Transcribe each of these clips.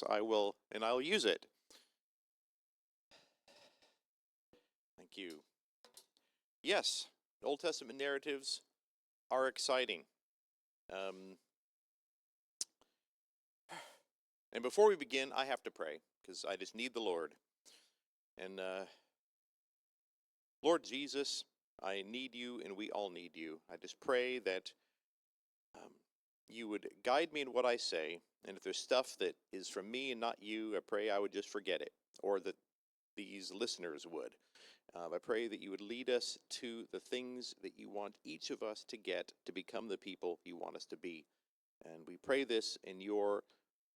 yes, I'll use it. Thank you. Yes, Old Testament narratives are exciting. Um, and before we begin, I have to pray because I just need the Lord. And Lord Jesus, I need you, and we all need you. I just pray that you would guide me in what I say, and if there's stuff that is from me and not you, I pray I would just forget it, or that these listeners would. I pray that you would lead us to the things that you want each of us to get to become the people you want us to be. And we pray this in your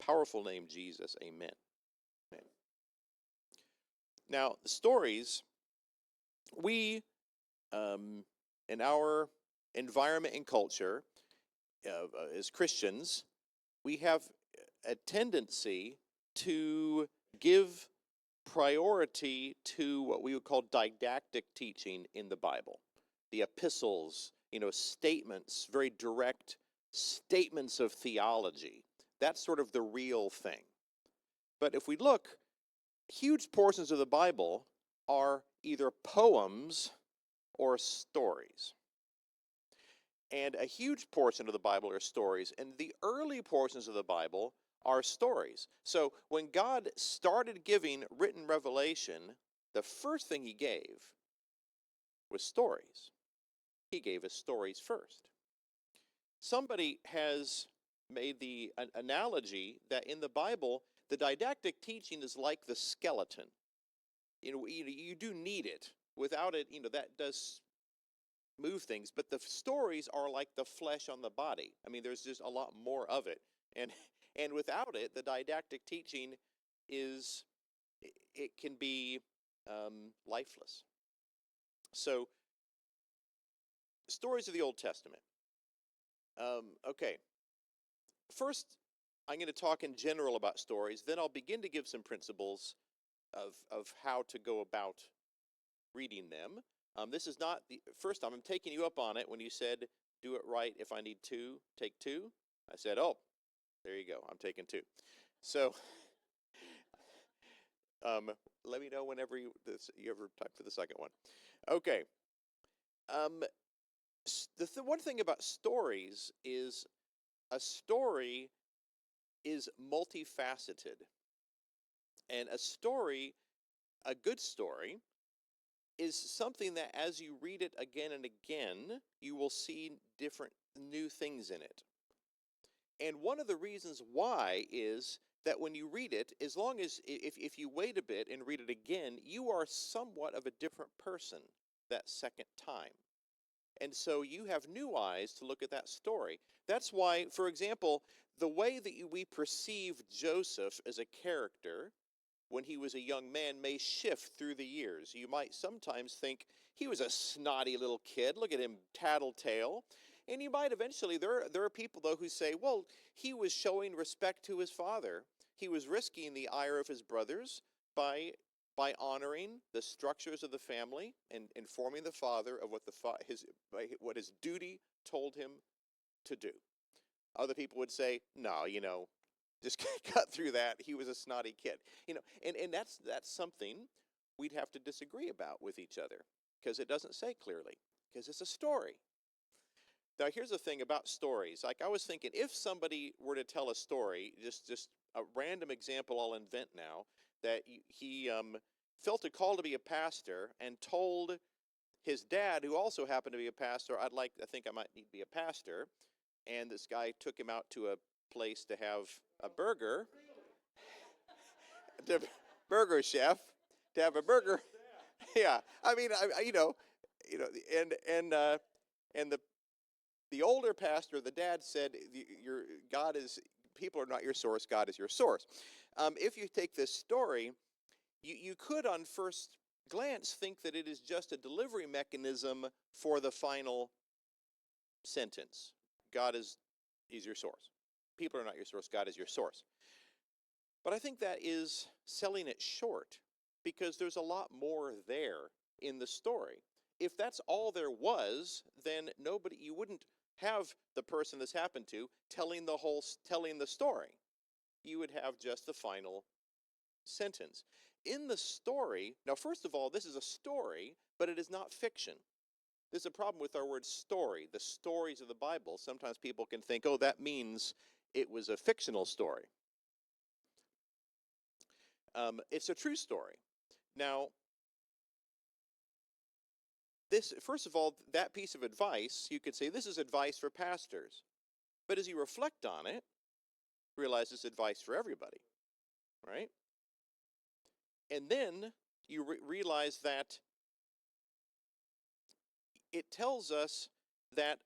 powerful name, Jesus. Amen. Amen. Now, the stories, we, in our environment and culture, as Christians, we have a tendency to give priority to what we would call didactic teaching in the Bible. The epistles, statements, very direct statements of theology. That's sort of the real thing. But if we look, huge portions of the Bible are either poems or stories. And a huge portion of the Bible are stories. And the early portions of the Bible are stories. So when God started giving written revelation, the first thing he gave was stories. He gave us stories first. Somebody has made the analogy that in the Bible, the didactic teaching is like the skeleton. You do need it. Without it, that does move things, but the stories are like the flesh on the body. I mean, there's just a lot more of it, and without it, the didactic teaching it can be lifeless. So, stories of the Old Testament. Okay, first I'm going to talk in general about stories. Then I'll begin to give some principles of how to go about reading them. This is not the first time I'm taking you up on it when you said, do it right. If I need two, take two. I said, oh, there you go. I'm taking two. So let me know whenever you ever type for the second one. Okay. One thing about stories is a story is multifaceted. And a good story, is something that as you read it again and again, you will see different new things in it. And one of the reasons why is that when you read it, as long as if you wait a bit and read it again, you are somewhat of a different person that second time. And so you have new eyes to look at that story. That's why, for example, the way that we perceive Joseph as a character when he was a young man may shift through the years. You might sometimes think he was a snotty little kid. Look at him, tattletale. And you might eventually, there are people, though, who say, well, he was showing respect to his father. He was risking the ire of his brothers by honoring the structures of the family and informing the father of what his duty told him to do. Other people would say, no, just cut through that. He was a snotty kid, and that's something we'd have to disagree about with each other because it doesn't say clearly, because it's a story. Now, here's the thing about stories. Like I was thinking, if somebody were to tell a story, just a random example I'll invent now, that he felt a call to be a pastor and told his dad, who also happened to be a pastor, I think I might need to be a pastor, and this guy took him out to a place to have a burger, the burger chef, to have a burger. Yeah, I mean, and the older pastor, the dad said, "Your God is people are not your source. God is your source." If you take this story, you could, on first glance, think that it is just a delivery mechanism for the final sentence. God is your source. People are not your source. God is your source. But I think that is selling it short because there's a lot more there in the story. If that's all there was, then you wouldn't have the person this happened to telling the story. you would have just the final sentence. In the story, now, first of all, this is a story, but it is not fiction. There's a problem with our word story, the stories of the Bible. Sometimes people can think, oh, that means it was a fictional story. It's a true story. Now, this, first of all, that piece of advice, you could say this is advice for pastors. But as you reflect on it, realize it's advice for everybody, right? And then you realize that it tells us that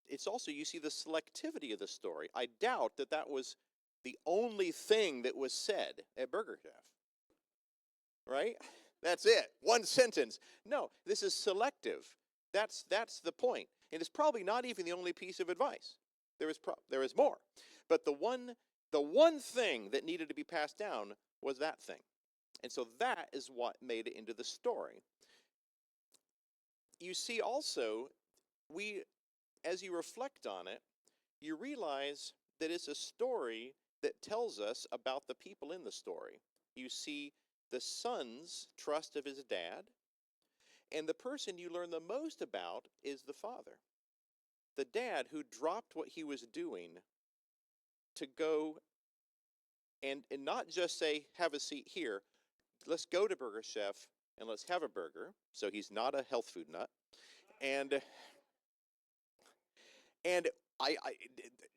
it's also, you see the selectivity of the story. I doubt that that was the only thing that was said at Burger Chef, right? That's it, one sentence. No, this is selective. That's the point. And it's probably not even the only piece of advice. There is more. But the one thing that needed to be passed down was that thing. And so that is what made it into the story. You see also, as you reflect on it, you realize that it's a story that tells us about the people in the story. You see the son's trust of his dad, and the person you learn the most about is the father. The dad who dropped what he was doing to go and not just say, have a seat here, let's go to Burger Chef and let's have a burger. So he's not a health food nut. And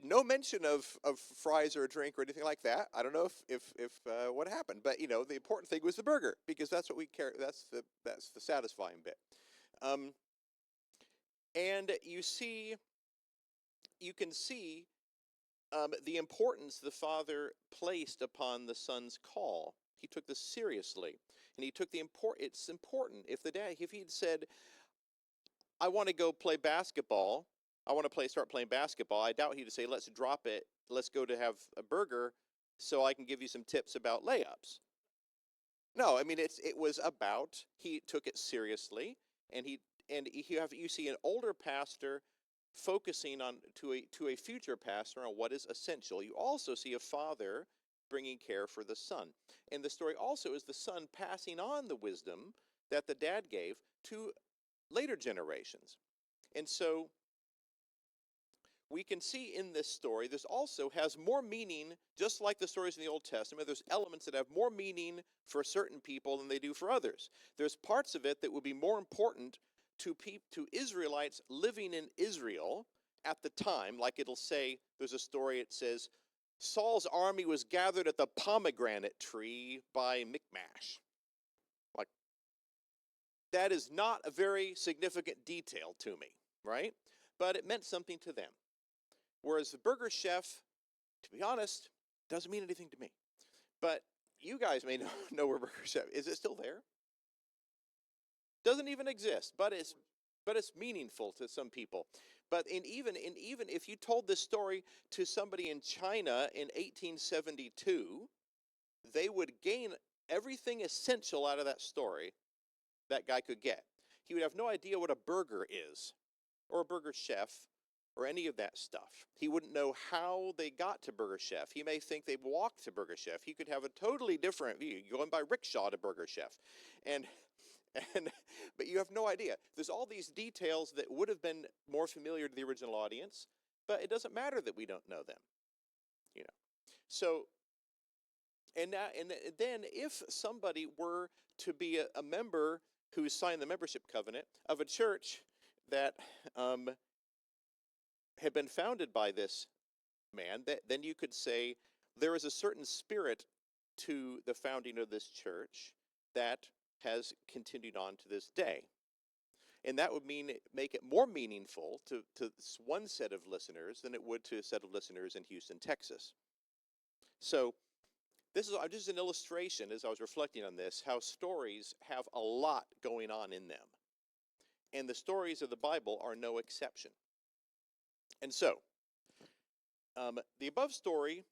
no mention of fries or a drink or anything like that. I don't know if what happened, but the important thing was the burger, because that's what we care. That's the satisfying bit. And you can see the importance the father placed upon the son's call. He took this seriously, and he took it's important. If he'd said, I want to go play basketball, I want to start playing basketball, I doubt he'd say, let's drop it, let's go to have a burger so I can give you some tips about layups. No, I mean, it was about, he took it seriously, and you see an older pastor focusing on to a future pastor on what is essential. You also see a father bringing care for the son. And the story also is the son passing on the wisdom that the dad gave to later generations. And so we can see in this story, this also has more meaning, just like the stories in the Old Testament. There's elements that have more meaning for certain people than they do for others. There's parts of it that would be more important to Israelites living in Israel at the time. Like it'll say, there's a story, it says, Saul's army was gathered at the pomegranate tree by Michmash. Like, that is not a very significant detail to me, right? But it meant something to them. Whereas the Burger Chef, to be honest, doesn't mean anything to me. But you guys may know where Burger Chef is. It still there? Doesn't even exist, but it's meaningful to some people. But even if you told this story to somebody in China in 1872, they would gain everything essential out of that story that guy could get. He would have no idea what a burger is, or a Burger Chef, or any of that stuff. He wouldn't know how they got to Burger Chef. He may think they walked to Burger Chef. He could have a totally different view, going by rickshaw to Burger Chef. But you have no idea. There's all these details that would have been more familiar to the original audience, but it doesn't matter that we don't know them. So, and then if somebody were to be a member who signed the membership covenant of a church that had been founded by this man, then you could say there is a certain spirit to the founding of this church that has continued on to this day. And that would make it more meaningful to one set of listeners than it would to a set of listeners in Houston, Texas. So this is just an illustration, as I was reflecting on this, how stories have a lot going on in them. And the stories of the Bible are no exception. And so, the above story,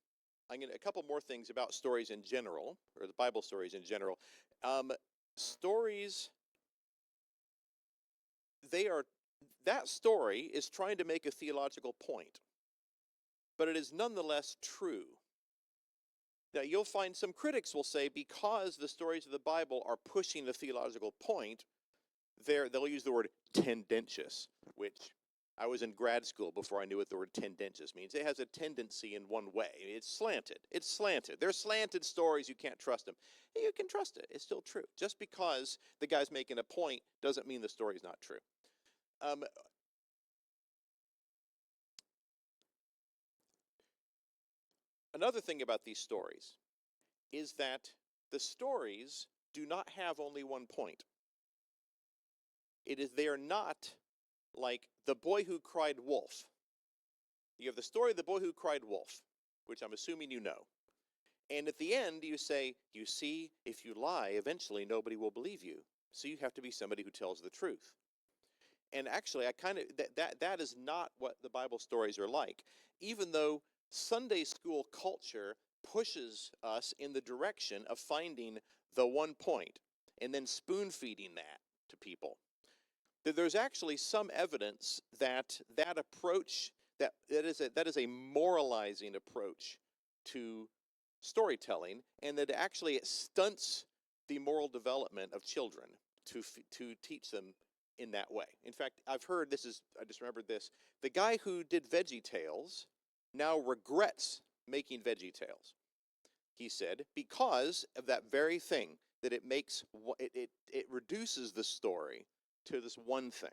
a couple more things about stories in general, or the Bible stories in general. Stories, that story is trying to make a theological point. but it is nonetheless true. Now, you'll find some critics will say because the stories of the Bible are pushing a theological point, they'll use the word tendentious, which I was in grad school before I knew what the word tendentious means. It has a tendency in one way. It's slanted. It's slanted. They're slanted stories. You can't trust them. You can trust it. It's still true. Just because the guy's making a point doesn't mean the story's not true. Another thing about these stories is that the stories do not have only one point. They are not like The Boy Who Cried Wolf. You have the story of The Boy Who Cried Wolf, which I'm assuming you know. And at the end, you say, you see, if you lie, eventually nobody will believe you. So you have to be somebody who tells the truth. And actually, that is not what the Bible stories are like. Even though Sunday school culture pushes us in the direction of finding the one point and then spoon-feeding that to people. There's actually some evidence that approach, that is a moralizing approach to storytelling, and that actually it stunts the moral development of children to teach them in that way. In fact, I just remembered this, the guy who did Veggie Tales now regrets making Veggie Tales. He said, because of that very thing, that it reduces the story to this one thing.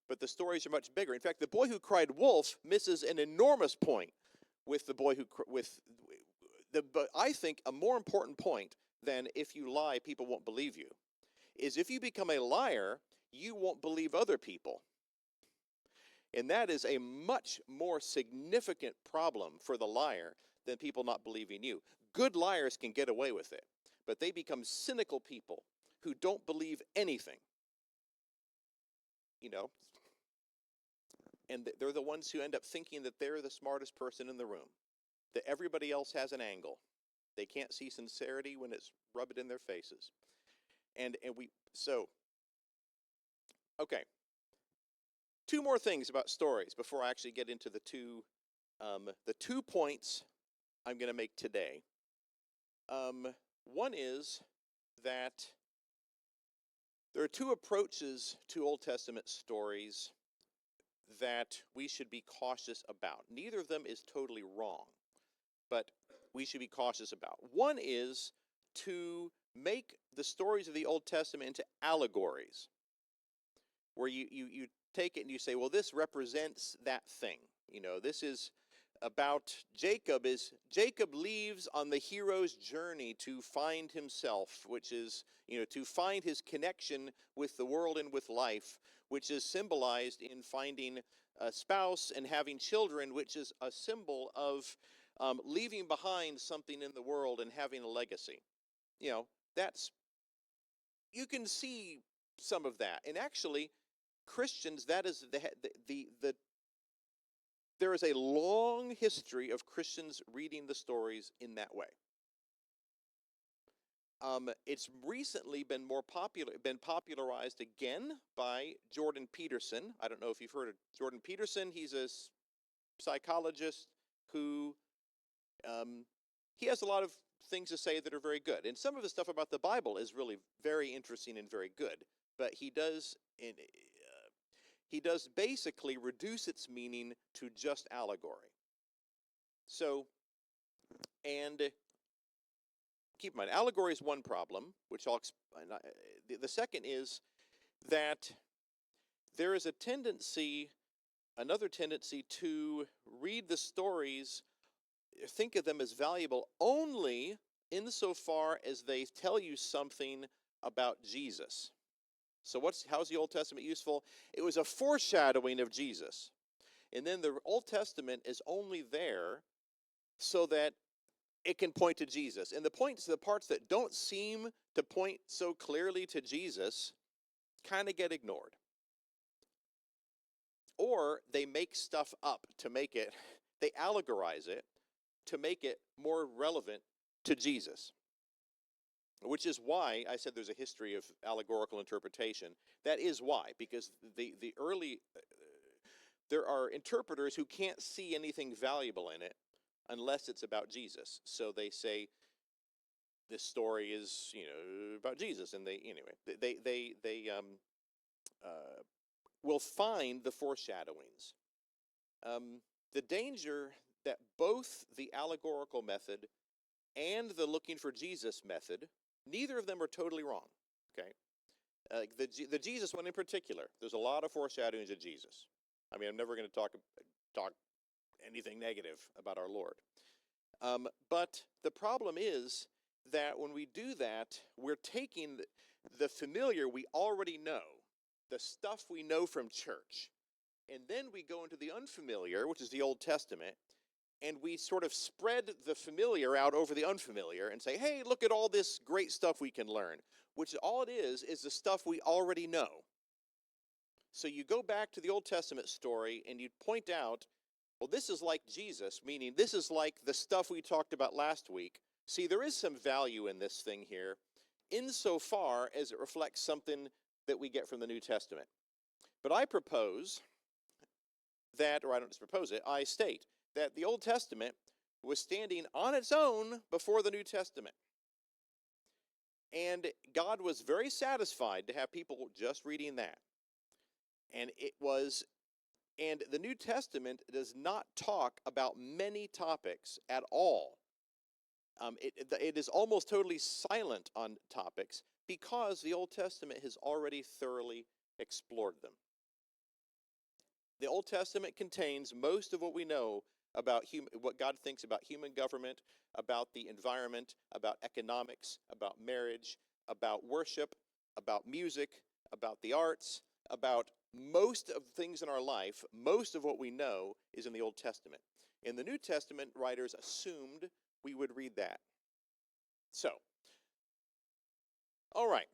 But the stories are much bigger. In fact, The Boy Who Cried Wolf misses an enormous point with the boy but I think a more important point than if you lie, people won't believe you, is if you become a liar, you won't believe other people. And that is a much more significant problem for the liar than people not believing you. Good liars can get away with it, but they become cynical people who don't believe anything. And they're the ones who end up thinking that they're the smartest person in the room, that everybody else has an angle. They can't see sincerity when it's rubbed in their faces. Okay. Two more things about stories before I actually get into the two points I'm going to make today. One is that there are two approaches to Old Testament stories that we should be cautious about. Neither of them is totally wrong, but we should be cautious about. One is to make the stories of the Old Testament into allegories, where you take it and you say, well, this represents that thing. This is about Jacob leaves on the hero's journey to find himself, which is, to find his connection with the world and with life, which is symbolized in finding a spouse and having children, which is a symbol of leaving behind something in the world and having a legacy. You can see some of that. And actually, Christians, that is there is a long history of Christians reading the stories in that way. It's recently been popularized again by Jordan Peterson. I don't know if you've heard of Jordan Peterson. He's a psychologist who he has a lot of things to say that are very good. And some of the stuff about the Bible is really very interesting and very good. But he does basically reduce its meaning to just allegory. So, and keep in mind, allegory is one problem, which I'll explain. The second is that there is another tendency to read the stories, think of them as valuable only insofar as they tell you something about Jesus. So how's the Old Testament useful? It was a foreshadowing of Jesus. And then the Old Testament is only there so that it can point to Jesus. And the parts that don't seem to point so clearly to Jesus kind of get ignored. Or they make stuff up to make it, they allegorize it to make it more relevant to Jesus. Which is why I said there's a history of allegorical interpretation. That is why, because the early there are interpreters who can't see anything valuable in it unless it's about Jesus. So they say this story is, about Jesus, and uh, will find the foreshadowings. The danger that both the allegorical method and the looking for Jesus method, neither of them are totally wrong. Okay, the Jesus one in particular, there's a lot of foreshadowings of Jesus. I mean, I'm never going to talk anything negative about our Lord. But the problem is that when we do that, we're taking the familiar we already know, the stuff we know from church, and then we go into the unfamiliar, which is the Old Testament, and we sort of spread the familiar out over the unfamiliar and say, hey, look at all this great stuff we can learn, which all it is the stuff we already know. So you go back to the Old Testament story and you point out, well, this is like Jesus, meaning this is like the stuff we talked about last week. See, there is some value in this thing here, insofar as it reflects something that we get from the New Testament. But I propose that, or I don't just propose it, I state that the Old Testament was standing on its own before the New Testament. And God was very satisfied to have people just reading that. And the New Testament does not talk about many topics at all. It is almost totally silent on topics because the Old Testament has already thoroughly explored them. The Old Testament contains most of what we know about what God thinks about human government, about the environment, about economics, about marriage, about worship, about music, about the arts, about most of the things in our life. Most of what we know is in the Old Testament. In the New Testament, writers assumed we would read that. So, all right.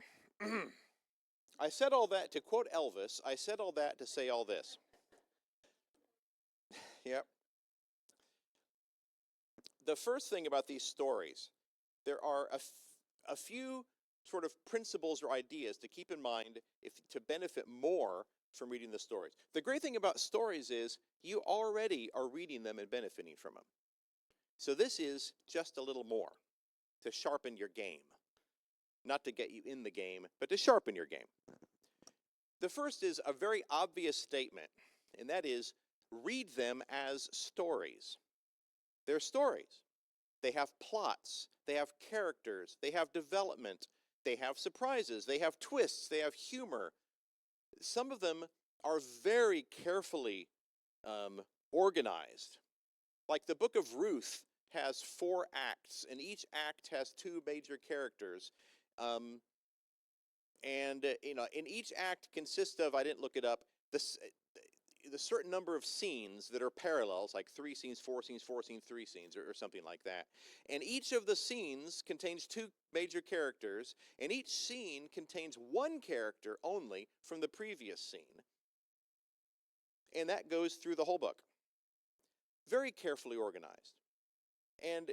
I said all that to quote Elvis. I said all that to say all this. Yep. The first thing about these stories, there are a few sort of principles or ideas to keep in mind to benefit more from reading the stories. The great thing about stories is you already are reading them and benefiting from them. So this is just a little more to sharpen your game. Not to get you in the game, but to sharpen your game. The first is a very obvious statement, and that is read them as stories. They're stories. They have plots. They have characters. They have development. They have surprises. They have twists. They have humor. Some of them are very carefully organized. Like the book of Ruth has 4 acts, and each act has 2 major characters. And in each act consists of, I didn't look it up, the certain number of scenes that are parallels, like 3 scenes, 4 scenes, 4 scenes, 3 scenes, or something like that. And each of the scenes contains 2 major characters, and each scene contains 1 character only from the previous scene. And that goes through the whole book. Very carefully organized. And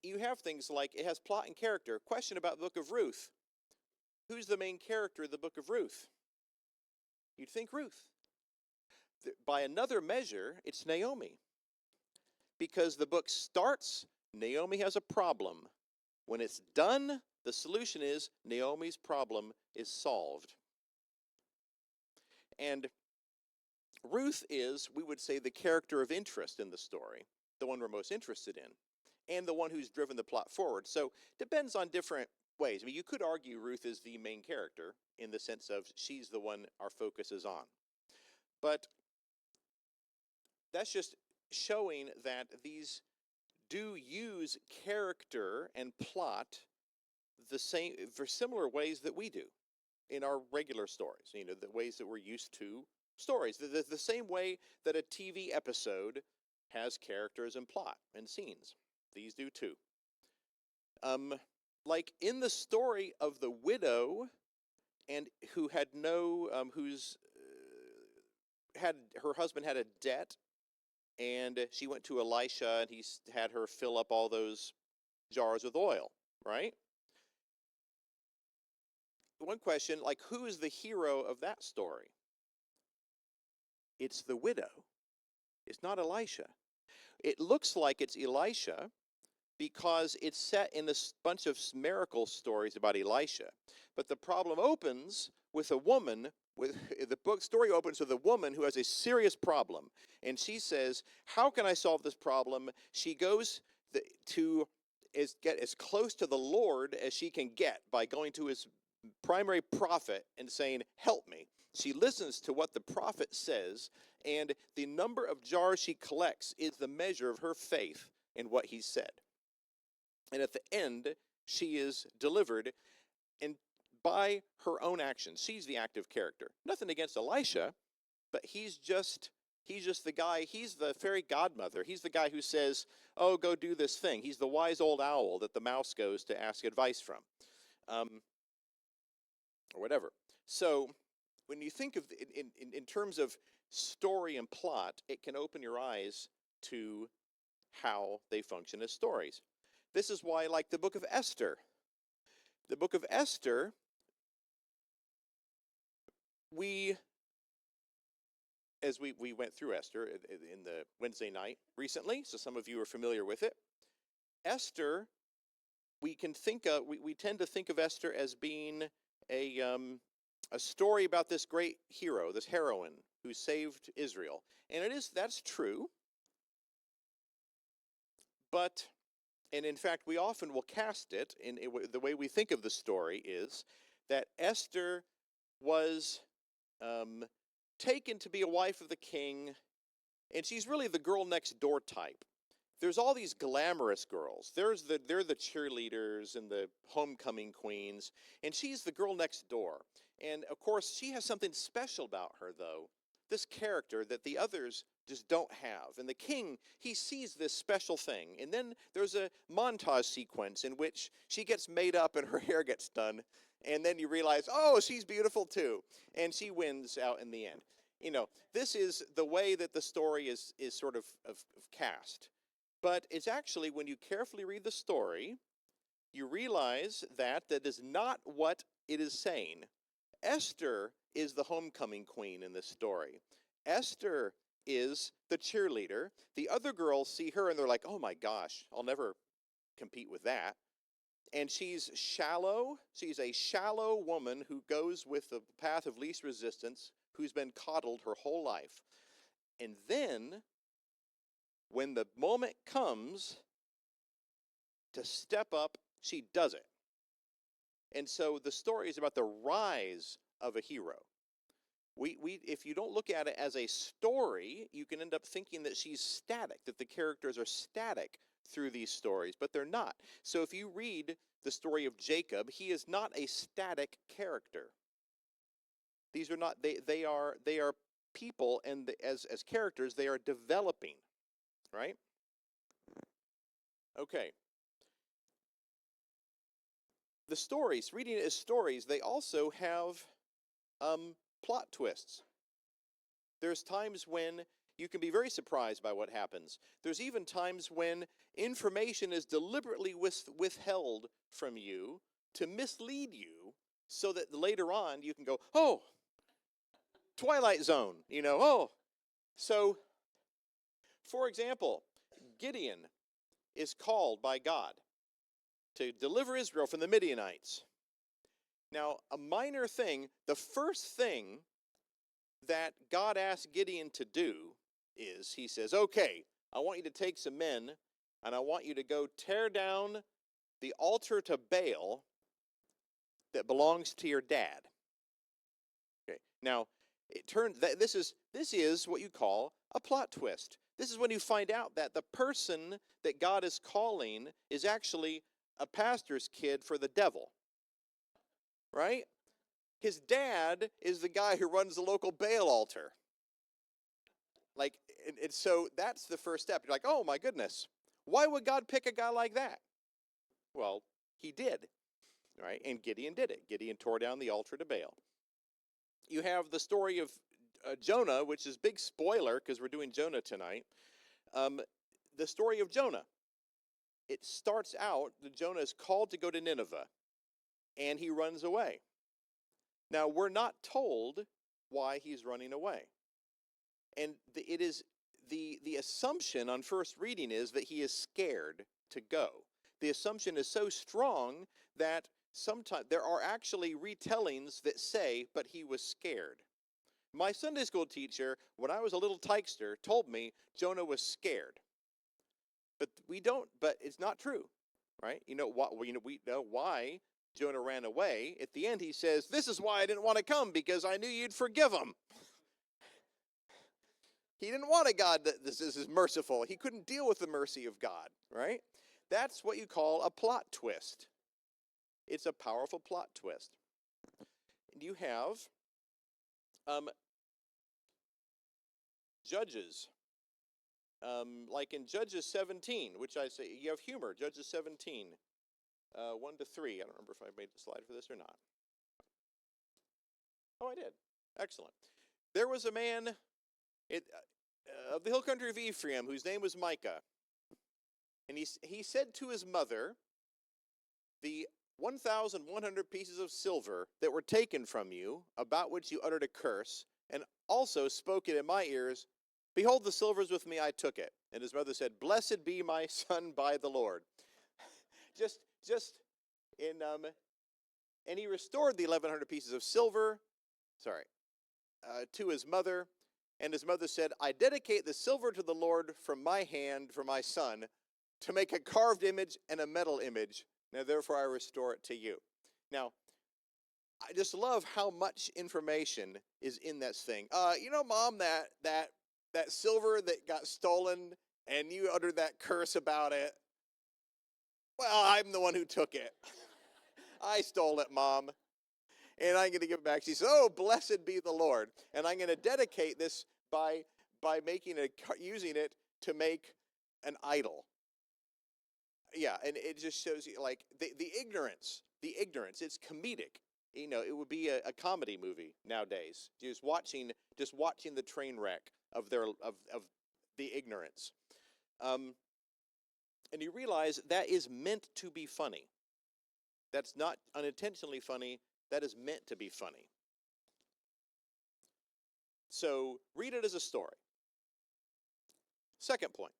you have things like it has plot and character. Question about the book of Ruth. Who's the main character of the book of Ruth? You'd think Ruth. By another measure, it's Naomi. Because the book starts, Naomi has a problem. When it's done, the solution is Naomi's problem is solved. And Ruth is, we would say, the character of interest in the story, the one we're most interested in, and the one who's driven the plot forward. So depends on different ways. I mean, you could argue Ruth is the main character in the sense of she's the one our focus is on. But that's just showing that these do use character and plot the same for similar ways that we do in our regular stories. The ways that we're used to stories. The same way that a TV episode has characters and plot and scenes. These do too. Like in the story of the widow, and who had had her husband had a debt, and she went to Elisha, and he had her fill up all those jars with oil, right? One question, like, who is the hero of that story? It's the widow. It's not Elisha. It looks like it's Elisha because it's set in this bunch of miracle stories about Elisha. But the problem opens with a woman. With the book story opens with a woman who has a serious problem, and she says, "How can I solve this problem?" She goes to get as close to the Lord as she can get by going to his primary prophet and saying, "Help me." She listens to what the prophet says, and the number of jars she collects is the measure of her faith in what he said. And at the end, she is delivered, and by her own actions. She's the active character. Nothing against Elisha, but he's just the guy. He's the fairy godmother. He's the guy who says, "Oh, go do this thing." He's the wise old owl that the mouse goes to ask advice from, or whatever. So when you think of in terms of story and plot, it can open your eyes to how they function as stories. This is why I like the book of Esther. The book of Esther, as we went through Esther in the Wednesday night recently, so some of you are familiar with it. Esther, we tend to think of Esther as being a story about this great hero, this heroine who saved Israel, and that's true. But, and in fact, we often will cast it in the way we think of the story is that Esther was taken to be a wife of the king, and she's really the girl next door type. There's all these glamorous girls. They're the cheerleaders and the homecoming queens, and she's the girl next door. And of course, she has something special about her, though, this character that the others just don't have. And the king, he sees this special thing, and then there's a montage sequence in which she gets made up and her hair gets done, and then you realize, oh, she's beautiful too, and she wins out in the end. You know, this is the way that the story is sort of cast. But it's actually, when you carefully read the story, you realize that is not what it is saying. Esther is the homecoming queen in this story. Esther is the cheerleader. The other girls see her and they're like, oh my gosh, I'll never compete with that. And she's shallow. She's a shallow woman who goes with the path of least resistance, who's been coddled her whole life. And then, when the moment comes to step up, she does it. And so the story is about the rise of a hero. If you don't look at it as a story, you can end up thinking that she's static, that the characters are static through these stories, but they're not. So if you read the story of Jacob, he is not a static character. These are not, they are people, and as characters, they are developing, right? Okay. The stories, reading it as stories, they also have plot twists. There's times when you can be very surprised by what happens. There's even times when information is deliberately withheld from you to mislead you so that later on you can go, oh, Twilight Zone, oh. So, for example, Gideon is called by God to deliver Israel from the Midianites. Now, a minor thing, the first thing that God asked Gideon to do is, he says, okay, I want you to take some men, and I want you to go tear down the altar to Baal that belongs to your dad. Okay. Now, it turns that this is what you call a plot twist. This is when you find out that the person that God is calling is actually a pastor's kid for the devil. Right? His dad is the guy who runs the local Baal altar. Like, and so that's the first step. You're like, oh my goodness, why would God pick a guy like that? Well, he did, right? And Gideon did it. Gideon tore down the altar to Baal. You have the story of Jonah, which is big spoiler because we're doing Jonah tonight. The story of Jonah. It starts out that Jonah is called to go to Nineveh, and he runs away. Now, we're not told why he's running away. And it is the assumption on first reading is that he is scared to go. The assumption is so strong that sometimes there are actually retellings that say, but he was scared. My Sunday school teacher, when I was a little tykester, told me Jonah was scared. But it's not true, right? You know what? We know why Jonah ran away. At the end, he says, "This is why I didn't want to come, because I knew you'd forgive him." He didn't want a God that this is merciful. He couldn't deal with the mercy of God, right? That's what you call a plot twist. It's a powerful plot twist. And you have Judges. Like in Judges 17, which I say, you have humor. Judges 17, 1 to 3. I don't remember if I made the slide for this or not. Oh, I did. Excellent. There was a man of the hill country of Ephraim whose name was Micah. And he said to his mother, "The 1,100 pieces of silver that were taken from you, about which you uttered a curse, and also spoke it in my ears, behold, the silver is with me, I took it." And his mother said, "Blessed be my son by the Lord." And he restored the 1,100 pieces of silver, to his mother. And his mother said, "I dedicate the silver to the Lord from my hand for my son, to make a carved image and a metal image. Now therefore I restore it to you." Now, I just love how much information is in this thing. Mom, that silver that got stolen and you uttered that curse about it. Well, I'm the one who took it. I stole it, Mom. And I'm going to give it back. She says, "Oh, blessed be the Lord." And I'm going to dedicate this by using it to make an idol. Yeah, and it just shows you, like, the ignorance. It's comedic. It would be a comedy movie nowadays. Just watching the train wreck of the ignorance. And you realize that is meant to be funny. That's not unintentionally funny. That is meant to be funny. So read it as a story. Second point.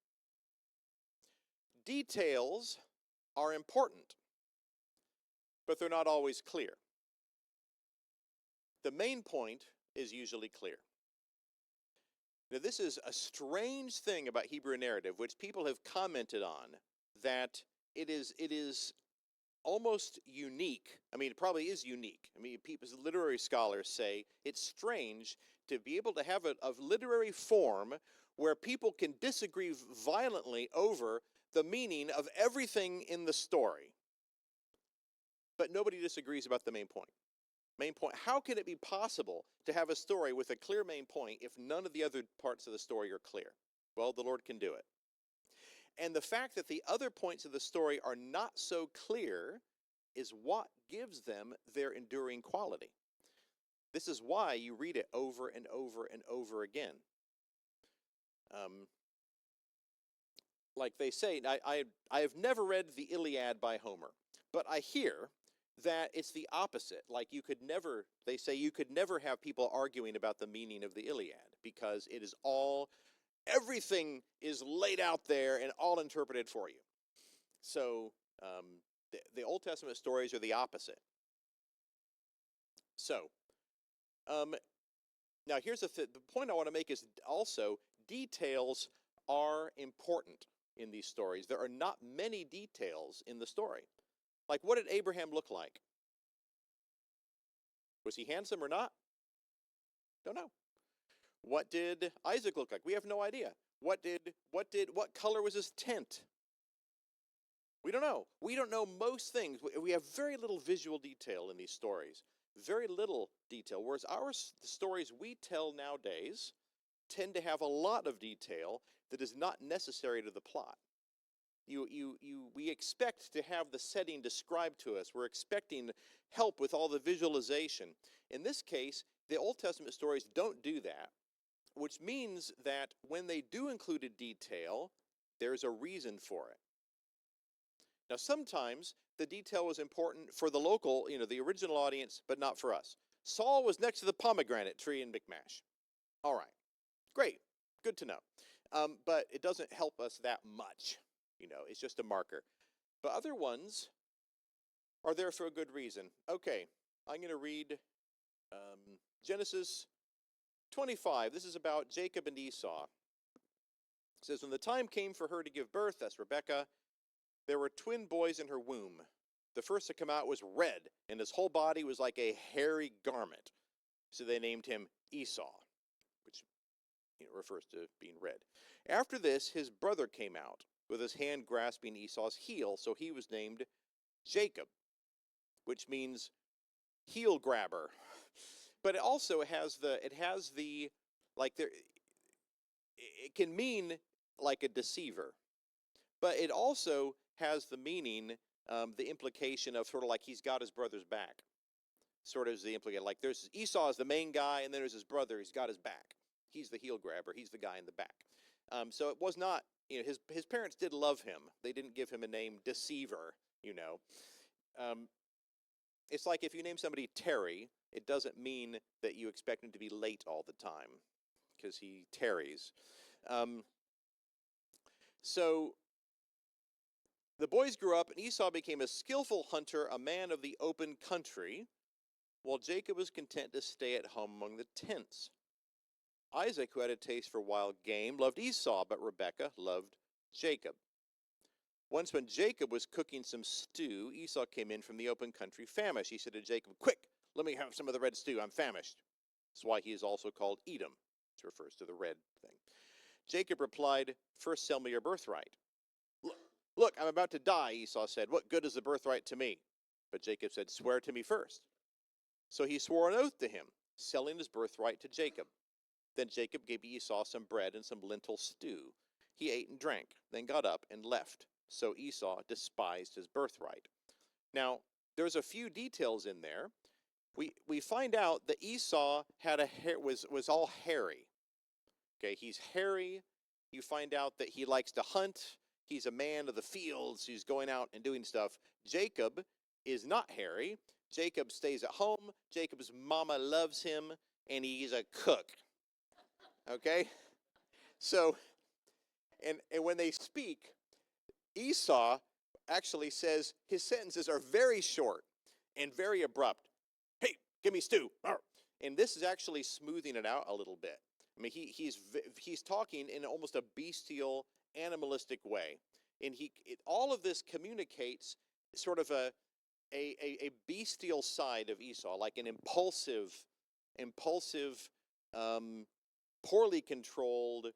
Details are important, but they're not always clear. The main point is usually clear. Now, this is a strange thing about Hebrew narrative, which people have commented on, that it is almost unique. I mean, it probably is unique. I mean, literary scholars say it's strange to be able to have a literary form where people can disagree violently over the meaning of everything in the story, but nobody disagrees about the main point. How can it be possible to have a story with a clear main point if none of the other parts of the story are clear? Well, the Lord can do it. And the fact that the other points of the story are not so clear is what gives them their enduring quality. This is why you read it over and over and over again. Like they say, I have never read the Iliad by Homer, but I hear that it's the opposite. Like they say you could never have people arguing about the meaning of the Iliad, because it is everything is laid out there and all interpreted for you. So the Old Testament stories are the opposite. So now here's the point I want to make is also details are important in these stories. There are not many details in the story. Like, what did Abraham look like? Was he handsome or not? Don't know. What did Isaac look like? We have no idea. What color was his tent? We don't know. We don't know most things. We have very little visual detail in these stories. Very little detail. Whereas the stories we tell nowadays tend to have a lot of detail that is not necessary to the plot. We expect to have the setting described to us. We're expecting help with all the visualization. In this case, the Old Testament stories don't do that, which means that when they do include a detail, there's a reason for it. Now, sometimes the detail was important for the local, the original audience, but not for us. Saul was next to the pomegranate tree in Michmash. All right, great. Good to know. But it doesn't help us that much. It's just a marker. But other ones are there for a good reason. Okay, I'm going to read Genesis 25. This is about Jacob and Esau. It says, when the time came for her to give birth, that's Rebekah, there were twin boys in her womb. The first to come out was red, and his whole body was like a hairy garment. So they named him Esau, which refers to being red. After this, his brother came out, with his hand grasping Esau's heel, so he was named Jacob, which means heel grabber. But it also has the like there, it can mean like a deceiver, but it also has the meaning, the implication of sort of like he's got his brother's back. Sort of is the implication. Like there's Esau is the main guy, and then there's his brother. He's got his back. He's the heel grabber. He's the guy in the back. So it was not, his parents did love him. They didn't give him a name deceiver. It's like if you name somebody Terry, it doesn't mean that you expect him to be late all the time, because he tarries. So the boys grew up, and Esau became a skillful hunter, a man of the open country, while Jacob was content to stay at home among the tents. Isaac, who had a taste for wild game, loved Esau, but Rebekah loved Jacob. Once when Jacob was cooking some stew, Esau came in from the open country famished. He said to Jacob, quick, let me have some of the red stew. I'm famished. That's why he is also called Edom, which refers to the red thing. Jacob replied, first sell me your birthright. Look, I'm about to die, Esau said. What good is the birthright to me? But Jacob said, swear to me first. So he swore an oath to him, selling his birthright to Jacob. Then Jacob gave Esau some bread and some lentil stew. He ate and drank, then got up and left. So Esau despised his birthright. Now, there's a few details in there. We find out that Esau had was all hairy. Okay, he's hairy. You find out that he likes to hunt. He's a man of the fields. He's going out and doing stuff. Jacob is not hairy. Jacob stays at home. Jacob's mama loves him, and he's a cook. Okay? So, and when they speak, Esau actually says his sentences are very short and very abrupt. Hey, give me stew. And this is actually smoothing it out a little bit. I mean, he's talking in almost a bestial, animalistic way. And all of this communicates sort of a bestial side of Esau, like an impulsive, poorly controlled,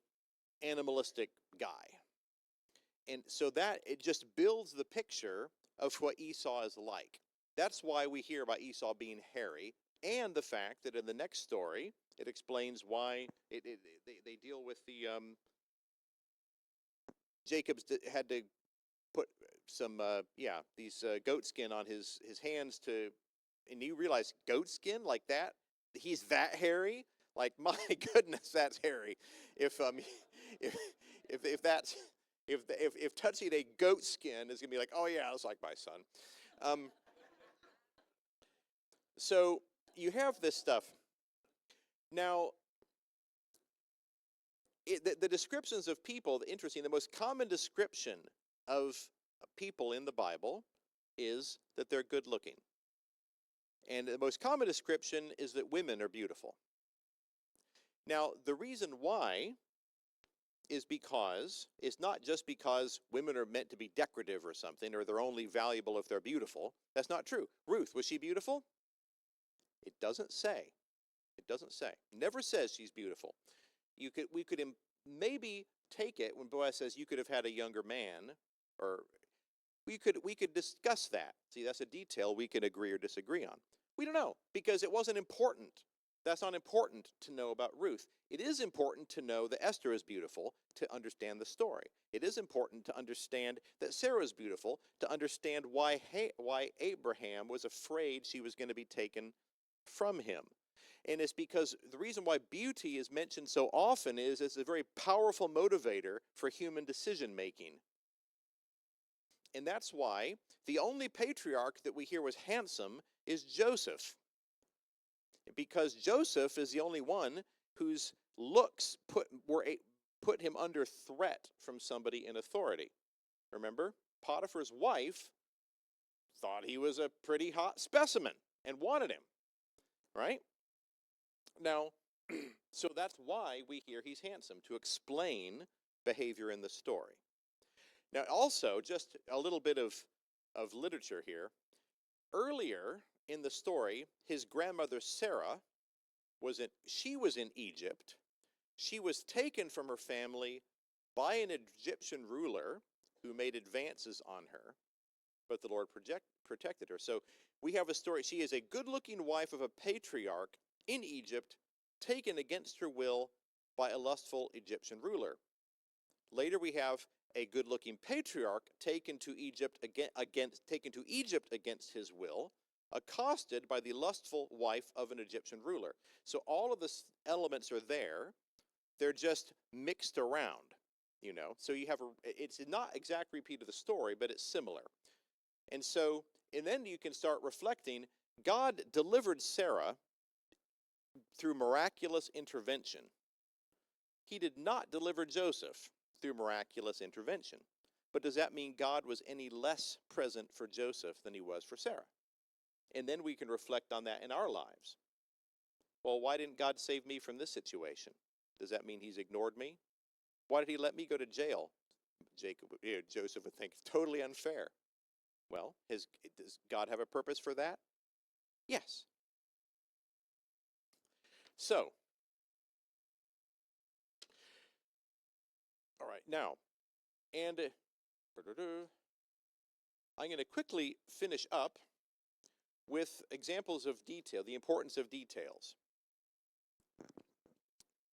animalistic guy. And so that it just builds the picture of what Esau is like. That's why we hear about Esau being hairy, and the fact that in the next story it explains why they deal with the Jacob's had to put some these goat skin on his hands to, and you realize goat skin like that, he's that hairy. Like, my goodness, that's hairy. If touching a goat skin is gonna be like, oh yeah, it's like my son. So you have this stuff. Now, the descriptions of people, interesting, the most common description of people in the Bible is that they're good looking. And the most common description is that women are beautiful. Now, the reason why is because it's not just because women are meant to be decorative or something, or they're only valuable if they're beautiful. That's not true. Ruth, was she beautiful? It doesn't say. It doesn't say. It never says she's beautiful. We could maybe take it when Boaz says you could have had a younger man, or we could discuss that. See, that's a detail we can agree or disagree on. We don't know, because it wasn't important. That's not important to know about Ruth. It is important to know that Esther is beautiful to understand the story. It is important to understand that Sarah is beautiful to understand why Abraham was afraid she was going to be taken from him. And it's because the reason why beauty is mentioned so often is it's a very powerful motivator for human decision making. And that's why the only patriarch that we hear was handsome is Joseph. Because Joseph is the only one whose looks put him under threat from somebody in authority. Remember, Potiphar's wife thought he was a pretty hot specimen and wanted him, right? Now, so that's why we hear he's handsome, to explain behavior in the story. Now, also, just a little bit of literature here. Earlier in the story, his grandmother Sarah was in Egypt. She was taken from her family by an Egyptian ruler who made advances on her, but the Lord protected her. So we have a story. She is a good-looking wife of a patriarch in Egypt, taken against her will by a lustful Egyptian ruler. Later we have a good-looking patriarch taken to Egypt against his will, accosted by the lustful wife of an Egyptian ruler. So all of the elements are there. They're just mixed around, you know. So you have it's not exact repeat of the story, but it's similar. And then you can start reflecting. God delivered Sarah through miraculous intervention. He did not deliver Joseph through miraculous intervention. But does that mean God was any less present for Joseph than he was for Sarah? And then we can reflect on that in our lives. Well, why didn't God save me from this situation? Does that mean he's ignored me? Why did he let me go to jail? Joseph would think, totally unfair. Well, does God have a purpose for that? Yes. So, all right, now, and I'm going to quickly finish up with examples of detail, the importance of details.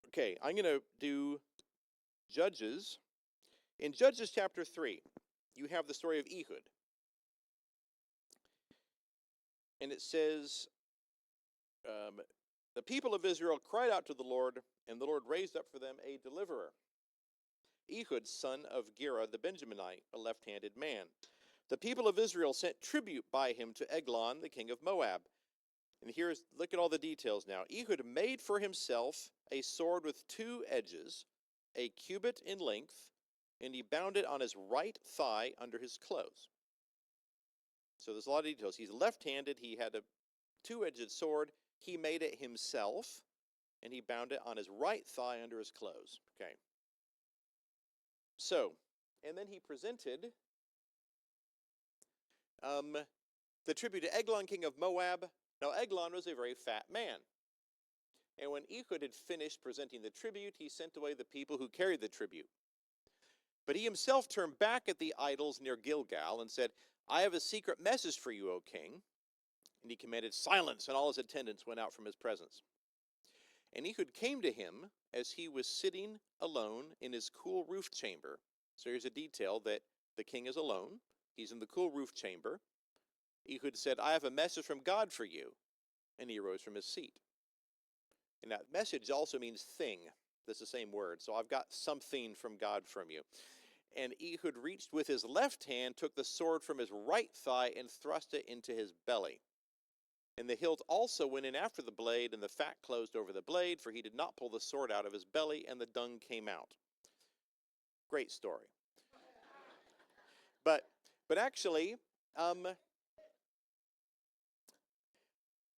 Okay, I'm going to do Judges. In Judges chapter 3, you have the story of Ehud. And it says, the people of Israel cried out to the Lord, and the Lord raised up for them a deliverer, Ehud, son of Gera the Benjaminite, a left-handed man. The people of Israel sent tribute by him to Eglon, the king of Moab. And look at all the details now. Ehud made for himself a sword with 2 edges, a cubit in length, and he bound it on his right thigh under his clothes. So there's a lot of details. He's left-handed. He had a 2-edged sword. He made it himself, and he bound it on his right thigh under his clothes. Okay. So, and then he presented the tribute to Eglon, king of Moab. Now, Eglon was a very fat man. And when Ehud had finished presenting the tribute, he sent away the people who carried the tribute. But he himself turned back at the idols near Gilgal and said, I have a secret message for you, O king. And he commanded silence, and all his attendants went out from his presence. And Ehud came to him as he was sitting alone in his cool roof chamber. So here's a detail that the king is alone. He's in the cool roof chamber. Ehud said, I have a message from God for you. And he arose from his seat. And that message also means thing. That's the same word. So I've got something from God from you. And Ehud reached with his left hand, took the sword from his right thigh, and thrust it into his belly. And the hilt also went in after the blade, and the fat closed over the blade, for he did not pull the sword out of his belly, and the dung came out. Great story. But actually, I'm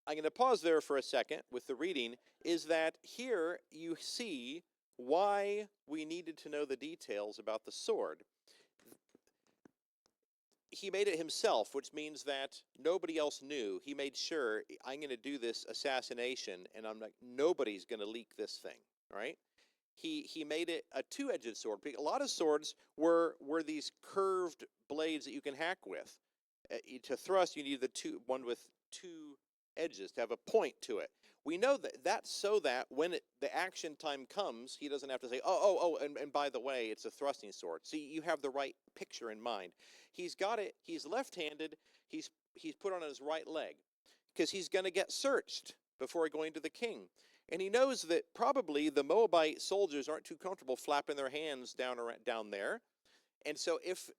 going to pause there for a second with the reading, is that here you see why we needed to know the details about the sword. He made it himself, which means that nobody else knew. He made sure, I'm going to do this assassination, and I'm like, nobody's going to leak this thing, right? He made it a 2-edged sword. A lot of swords were these curved blades that you can hack with. To thrust, you need one with 2 edges to have a point to it. We know that's so that when the action time comes, he doesn't have to say, and by the way, it's a thrusting sword. See, you have the right picture in mind. He's got it. He's left-handed. He's put on his right leg because he's going to get searched before going to the king. And he knows that probably the Moabite soldiers aren't too comfortable flapping their hands down there. And so if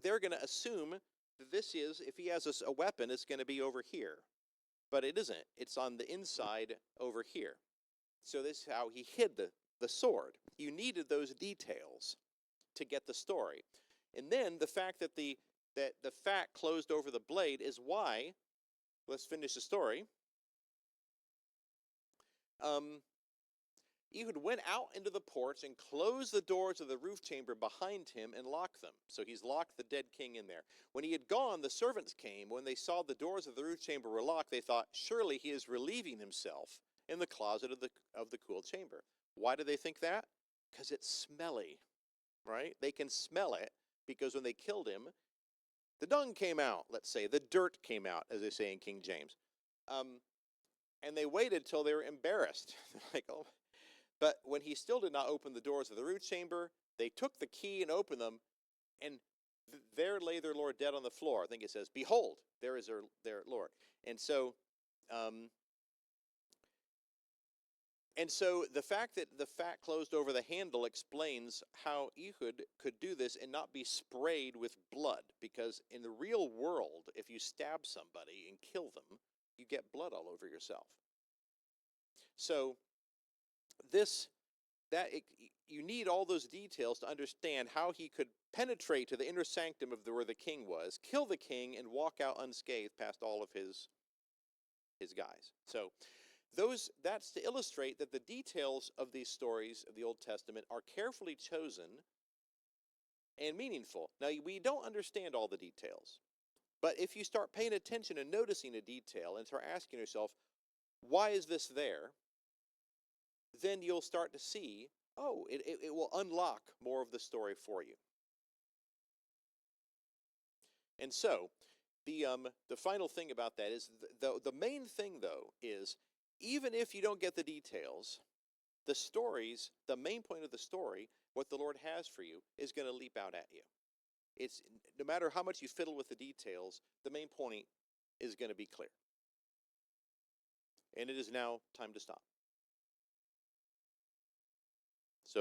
they're going to assume that if he has a weapon, it's going to be over here. But it isn't. It's on the inside over here. So this is how he hid the the sword. You needed those details to get the story. And then the fact that the fat closed over the blade is why, let's finish the story. Ehud went out into the porch and closed the doors of the roof chamber behind him and locked them. So he's locked the dead king in there. When he had gone, the servants came. When they saw the doors of the roof chamber were locked, they thought, surely he is relieving himself in the closet of the cool chamber. Why do they think that? Because it's smelly, right? They can smell it because when they killed him, the dung came out, let's say. The dirt came out, as they say in King James. And they waited till they were embarrassed. Like, oh. But when he still did not open the doors of the roof chamber, they took the key and opened them, and there lay their Lord dead on the floor. I think it says, behold, there is their Lord. And so the fact that the fat closed over the handle explains how Ehud could do this and not be sprayed with blood. Because in the real world, if you stab somebody and kill them, you get blood all over yourself. So you need all those details to understand how he could penetrate to the inner sanctum of where the king was, kill the king, and walk out unscathed past all of his guys. So that's to illustrate that the details of these stories of the Old Testament are carefully chosen and meaningful. Now, we don't understand all the details, but if you start paying attention and noticing a detail and start asking yourself, why is this there? Then you'll start to see, oh, it will unlock more of the story for you. And so, the final thing about that is, the main thing, though, is even if you don't get the details, the main point of the story, what the Lord has for you, is going to leap out at you. It's no matter how much you fiddle with the details, the main point is going to be clear. And it is now time to stop.